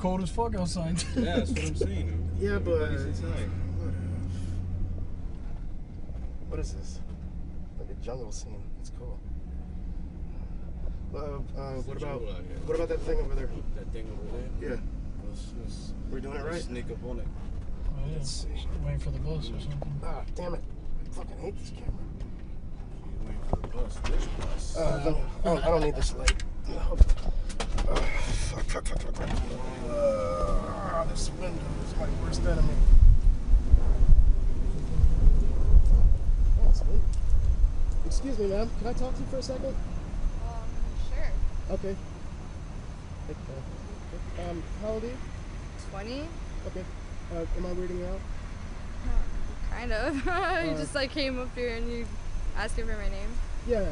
cold as fuck outside. Yeah, that's what I'm saying. Yeah, but inside. What is this? Like a jungle scene. It's cool. What about that thing over there? That thing over there? Yeah. We're doing it right? Sneak up on it. Oh, yeah. Let's see. Waiting for the bus or something. Ah, damn it. I fucking hate this camera. You're waiting for the bus. Which bus? I don't need this light. Fuck. This window is my worst enemy. Oh, it's windy. Excuse me, ma'am. Can I talk to you for a second? Sure. Okay. How old are you? 20? Okay. Am I weirding you out? Kind of. You just like came up here and you asking for my name. Yeah.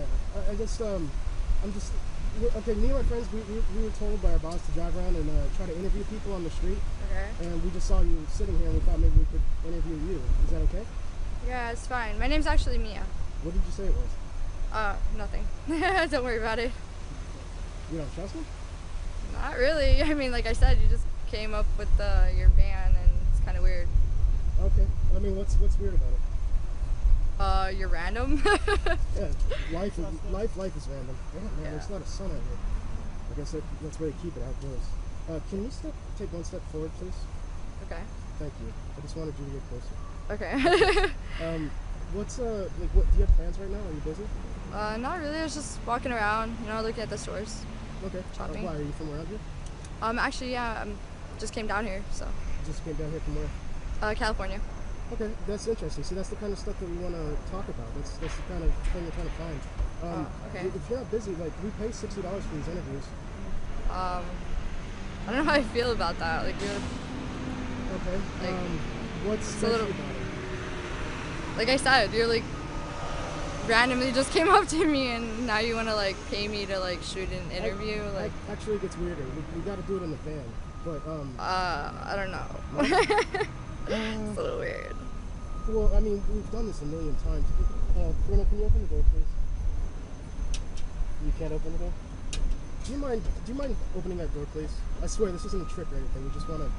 I just okay. Me and my friends, we were told by our boss to drive around and try to interview people on the street. Okay. And we just saw you sitting here and we thought maybe we could interview you. Is that okay? Yeah, it's fine. My name's actually Mia. What did you say it was? Nothing. Don't worry about it. You don't trust me? Not really. I mean, like I said, you just came up with your van and it's kind of weird. Okay. I mean, what's weird about it? You're random. Yeah, life is random. Damn, man, Yeah. there's not a sun out here. I guess that's where they keep it outdoors. Can you take one step forward, please? Okay. Thank you. I just wanted you to get closer. Okay. What do you have plans right now? Are you busy? Not really. I was just walking around, looking at the stores. Okay. Shopping. Why, are you from around here? Actually, yeah, just came down here, so. Just came down here from where? California. Okay, that's interesting. See, that's the kind of stuff that we want to talk about. That's the kind of thing we're trying to find. Okay. If you're not busy, like, we pay $60 for these interviews. I don't know how I feel about that. Like, you're, Okay. Like, What's it's a special little- about it? like I said, you're like randomly just came up to me and now you want to like pay me to like shoot an interview. Like, Actually, it gets weirder. We got to do it in the van. But, I don't know. It's a little weird. well, I mean, we've done this a million times. Bruno, can you open the door, please? You can't open the door? Do you mind opening that door, please? I swear, this isn't a trick or anything. We just want to...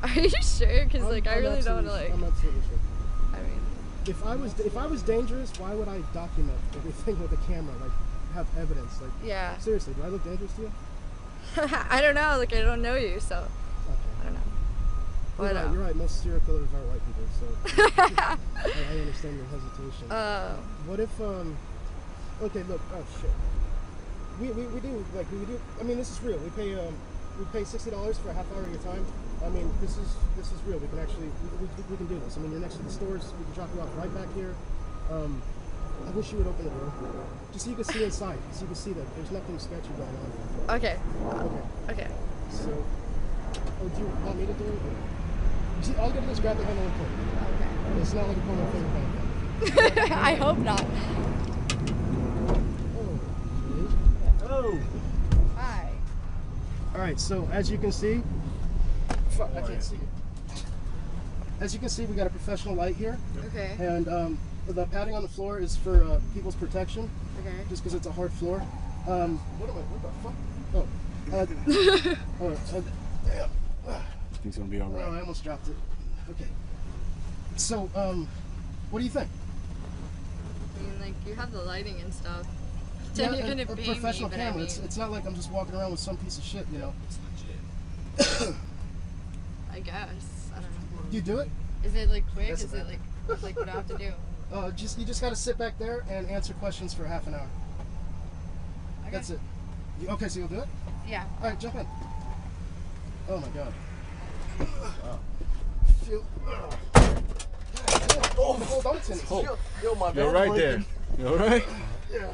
Are you sure? Because like I really don't want to like. I'm absolutely sure. I mean, If I was dangerous, why would I document everything with a camera? Like, have evidence? Like, yeah. seriously, do I look dangerous to you? I don't know. Like I don't know you, so I Okay. don't know. But, You're right. Most serial killers are white people, so I understand your hesitation. What if okay, look. Oh shit. We do. I mean, this is real. We pay $60 for a half hour of your time. I mean, this is real. We can actually we can do this. I mean, you're next to the stores. We can drop you off right back here. I wish you would open the door, just so you can see inside, so you can see that there's nothing sketchy going on. okay. Okay. Okay. So, do you want me to do it? See, all you gotta do is grab the handle and pull. Okay. It's not like a pulling a finger kind of thing. I hope not. Oh. Hi. All right. So as you can see, fuck, I can't see it. As you can see, we got a professional light here, Okay. and the padding on the floor is for people's protection, Okay. just because it's a hard floor. What the fuck? Oh. Damn. It's gonna be all Oh, right. I almost dropped it. Okay. So, what do you think? I mean, like you have the lighting and stuff. Yeah, You're gonna a pay professional me, but camera. I mean, It's not like I'm just walking around with some piece of shit, you know. I guess. I don't know. You do it? Is it like quick? That's Is it like what do I have to do? You just gotta sit back there and answer questions for half an hour. Okay. That's it. Okay, so you'll do it? Yeah. All right, jump in. Oh my god. Feel. Oh, hold on to me. You're right there. You all right? Yeah.